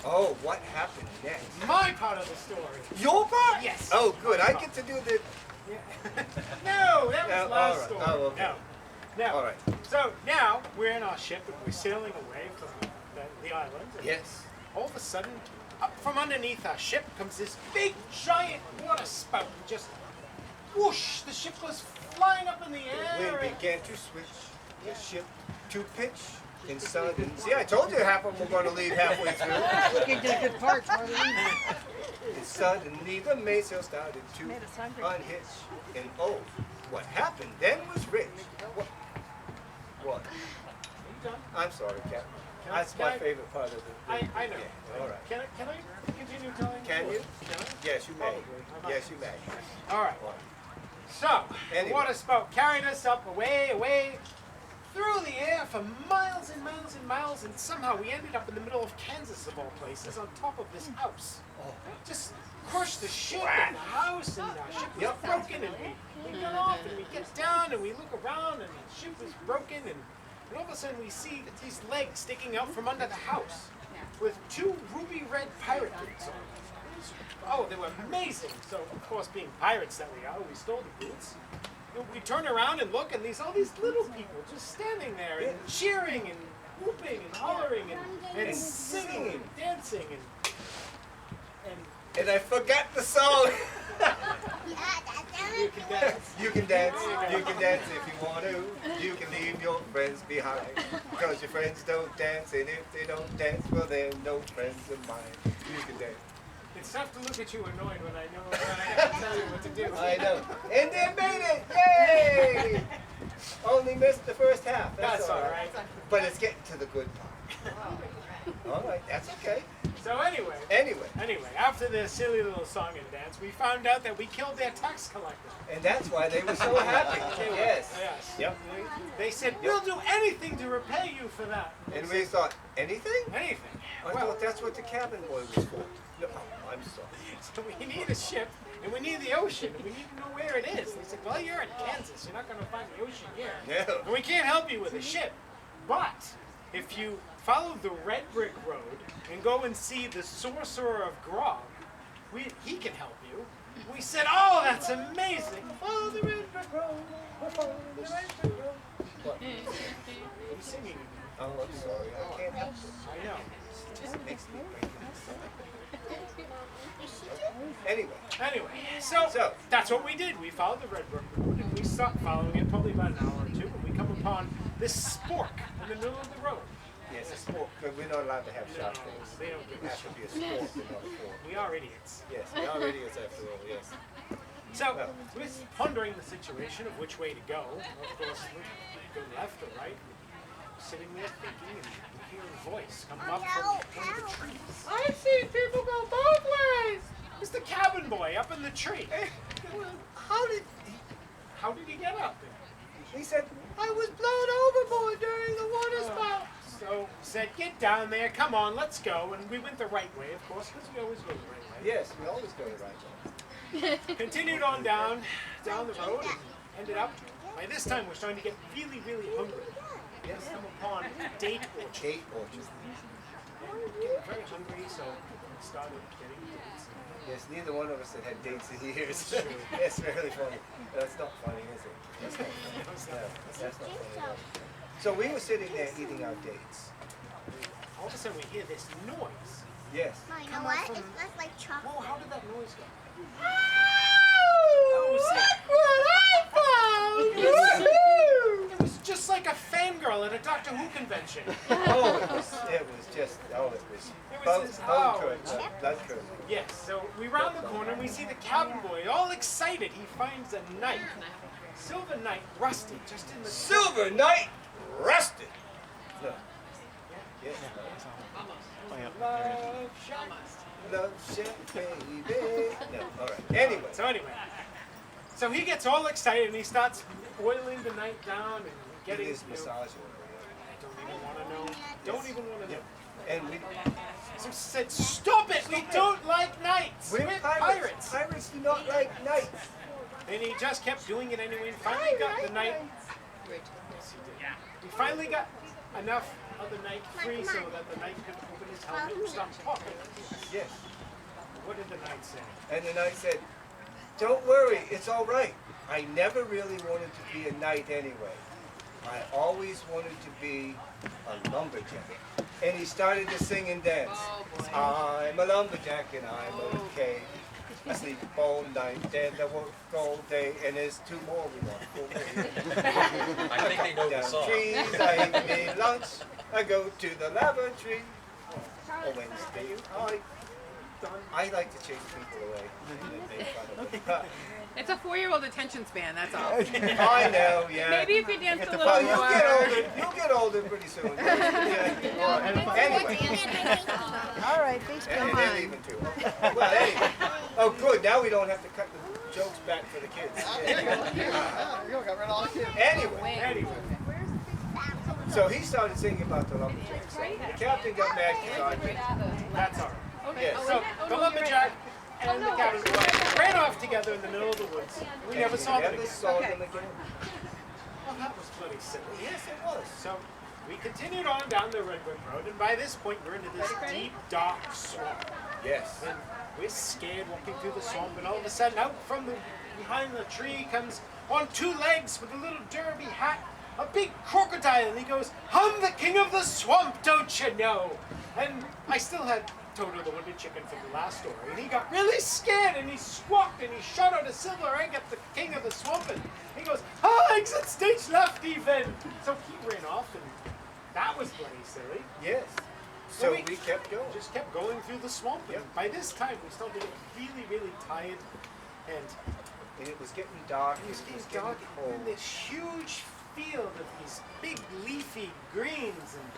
Oh, what happened next? My part of the story. Your part? Yes. Oh, good. I get to do the... Yeah. No, that was No, last all right. story. Oh, okay. No. All right. So now we're in our ship and we're sailing away from the island. And Yes. all of a sudden, up from underneath our ship comes this big, giant water spout. And just whoosh, the ship was flying up in the The air. wind began to switch the ship to pitch in sudden... See, I told you half of them were going to leave halfway through. You can get a good part. And suddenly the mainsail started to unhitch. And oh, what happened then was rich. What? I'm sorry, Captain. That's my favorite part of it. I know. Yeah, all right. Can I continue telling? Can you? Can I? Yes, you may. Probably. Yes, you may. All right. So, Anyway. the water spout carried us up away through the air for miles and miles and miles, and somehow we ended up in the middle of Kansas, of all places, on top of this house. Just crushed the ship and the house, and our ship was broken, and we got off, and we get down, and we look around, and the ship was broken, and all of a sudden we see these legs sticking out from under the house with two ruby red pirate boots on. Oh, they were amazing. So, of course, being pirates that we are, we stole the boots. And we turn around and look, and all these little people just standing there and cheering and whooping and hollering and singing and dancing And I forgot the song. you can dance. You can dance. You can dance if you want to. You can leave your friends behind. Because your friends don't dance, and if they don't dance, well, they're no friends of mine. You can dance. It's tough to look at you annoyed when I know when I have to tell you what to do. I know. And they made it! Yay! Only missed the first half. That's all right. But it's getting to the good part. All right, that's okay. So anyway, after the silly little song and dance, we found out that we killed their tax collector. And that's why they were so happy. Yes. Yes. Yep. They said, we'll do anything to repay you for that. And we thought, anything? Anything. I thought that's what the cabin boy was for. No, I'm sorry. So we need a ship, and we need the ocean, and we need to know where it is. They said, well, you're in Kansas. You're not going to find the ocean here. No. And we can't help you with a ship. But if you follow the red brick road and go and see the sorcerer of Grog, he can help you. We said, oh, that's amazing. Follow the red brick road. Follow the red brick road. What? I'm singing. Oh, I'm sorry. I can't help it. I know. It just makes me break. Anyway, so that's what we did. We followed the red brick road, and we stopped following it probably about an hour or two, and we come upon this spork in the middle of the road. yes, a spork, but we're not allowed to have No, shot things. they don't give It a has to shit. be a spork and not a fork. We are idiots. Yes, we are idiots after all, yes. So we're pondering the situation of which way to go. Of course, go left or right. Sitting there thinking, and we hear a voice come up from one of the trees. I've seen people go both ways. It's the cabin boy up in the tree. How did he get up there? he said, I was blown overboard during the water spout. So said, get down there, come on, let's go. And we went the right way, of course, because we always go the right way. Yes, we always go the right way. Continued on down the road, and ended up, by this time we're starting to get really, really hungry. Yes, come upon a date orchard. Date orchard. And getting very hungry, so we started getting dates. Yes, neither one of us had had dates in years. It's really funny. That's not funny, is it? That's not funny. No, that's not funny at all. So we were sitting there eating our dates. All of a sudden we hear this noise. Yes. You know what? It smells like chocolate. Whoa, how did that noise go? It was just like a fangirl at a Doctor Who convention. Oh, it was just, it was blood curdling. Yes, so we round the corner and we see the cabin boy all excited. He finds a knife, silver knife, rusted just in the... Silver Knight rusted. No. Yes. Love shot. Love shot, baby. No, all right. Anyway. So he gets all excited and he starts boiling the knife down and getting his massage oil. I don't even want to know. Don't even want to know. And we So said, stop it! We don't like knights! we're pirates. Pirates do not like knights. And he just kept doing it anyway and finally got the knight. He finally got enough other knight free so that the knight could open his helmet and stop talking. Yes. What did the knight say? And the knight said, don't worry, it's all right. I never really wanted to be a knight anyway. I always wanted to be a lumberjack. And he started to sing and dance. I'm a lumberjack and I'm okay. I sleep all night and I work all day. And there's 2 more we want. 4 more. I think they know the Down song. trees, I eat me lunch. I go to the lavatory. On Wednesday, I like to chase people away. And then make fun of them. It's a 4-year-old attention span, that's all. I know, yeah. Maybe if you danced a little Oh, more. you'll get older pretty soon. Anyway. All right, please And come they're on. leaving too. Well, anyway. Oh, good. Now we don't have to cut the jokes back for the kids. Anyway. So he started singing about the lumberjack. So the captain got mad because That's all right. Yes. So the lumberjack and the cabin boy ran off together in the middle of the woods. We never saw them again. saw them again. Well, that was bloody silly. Yes, it was. So we continued on down the Redwood Road, and by this point we're into this deep, dark swamp. Yes. And we're scared walking through the swamp, and all of a sudden, out from behind the tree comes on 2 legs with a little derby hat, a big crocodile, and he goes, "I'm the king of the swamp, don't you know?" And I still had Toto the wounded chicken from the last story, and he got really scared, and he squawked, and he shot out a silver egg at the king of the swamp, and he goes, exit stage left even. So he ran off, and that was bloody silly. Yes. So we kept going. Just kept going through the swamp, and by this time we started to get really, really tired, and it was getting dark. it was getting dark cold. in this huge field of these big leafy greens, and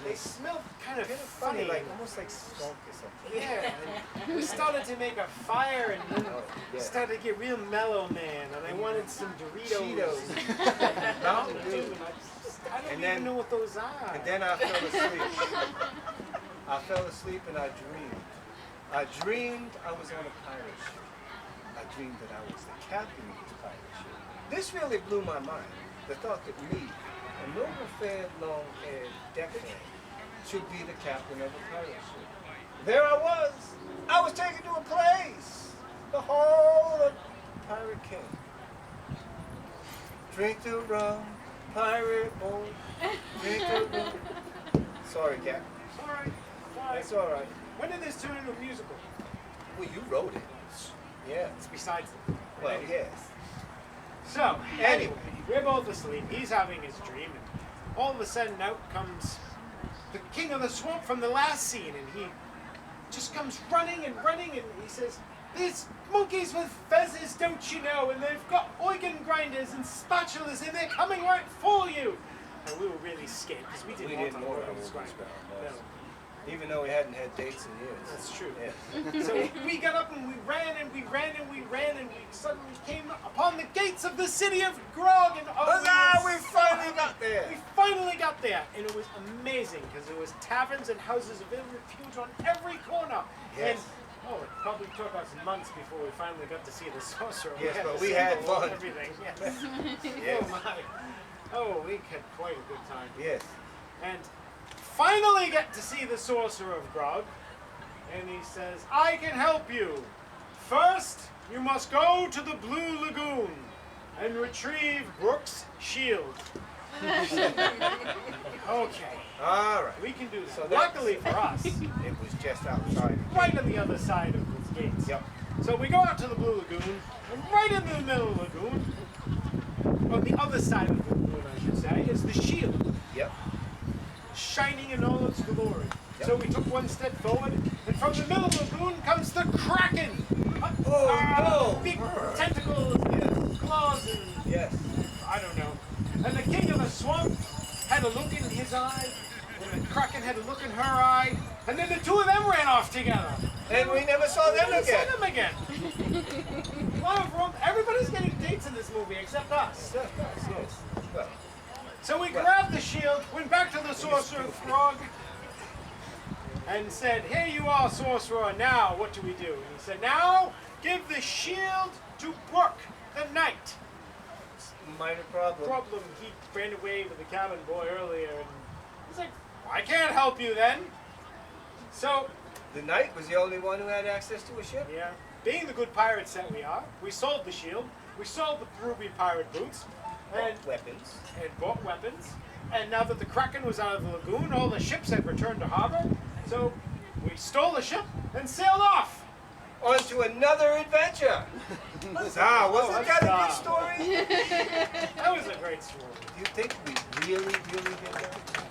they smelled kind of funny, like almost like skunk or something. yeah. And we started to make a fire, and then yeah. started to get real mellow, man. And I wanted some Doritos, Cheetos. Mountain Dew, Dew. and I don't And even then- know what those are. And then I fell asleep. I fell asleep and I dreamed. I dreamed I was on a pirate ship. I dreamed that I was the captain of this pirate ship. This really blew my mind. The thought that me, a noble-fed, long-haired deckhand, should be the captain of a pirate ship. There I was. I was taken to a place. The Hall of Pirate King. Drink the rum, pirate boy. Drink the rum. Sorry, Cap. All right. That's all right. When did this turn into a musical? Well, you wrote it. Yeah. It's besides. Well, yes. So, anyway, we're both asleep. He's having his dream, and all of a sudden out comes the king of the swamp from the last scene, and he just comes running, and he says, "There's monkeys with feathers, don't you know, and they've got organ grinders and spatulas, and they're coming right for you." And we were really scared, because we didn't want to know hold how on to this grind. spell. Even though we hadn't had dates in years. That's true. Yeah. So we got up and we ran and we ran and we ran, and we suddenly came upon the gates of the city of Grog, and Huzzah! We finally got there. We finally got there, and it was amazing because there was taverns and houses of ill repute on every corner. Yes. And it probably took us months before we finally got to see the sorcerer. Yes, but to we see had the- fun. Everything. Yes. Yes. Oh my. Oh, we had quite a good time. Yes. And finally get to see the sorcerer of Grog, and he says, "I can help you. First, you must go to the Blue Lagoon and retrieve Brooke's shield." Okay, All right. we can do this. So that's- Luckily for us, It was just outside. right on the other side of those gates. Yep. So we go out to the Blue Lagoon, and right in the middle of the lagoon, on the other side of the lagoon, I should say, is the shield, Yep. shining in all its glory. Yep. So we took one step forward, and from the middle of the lagoon comes the Kraken! Oh, no. Big tentacles, Yes. claws, and Yes. I don't know. And the king of the swamp had a look in his eye, and the Kraken had a look in her eye, and then the 2 of them ran off together. And we never saw them Never saw again. them again. A lot of room. Everybody's getting dates in this movie except us. Yes. Well, So we grabbed the shield, went back to the sorcerer frog, and said, "Here you are, sorcerer. Now what do we do?" And he said, "Now give the shield to Brooke, the knight." minor problem. He ran away with the cabin boy earlier, and he's like, I can't help you then. So, The knight was the only one who had access to a ship? yeah, being the good pirates that we are, we sold the shield, we sold the Peruvian pirate boots, and Weapons. bought weapons. And now that the Kraken was out of the lagoon, all the ships had returned to harbor. So we stole the ship and sailed off. On to another adventure. Wasn't that a good story? That was a great story. Do you think we really did that?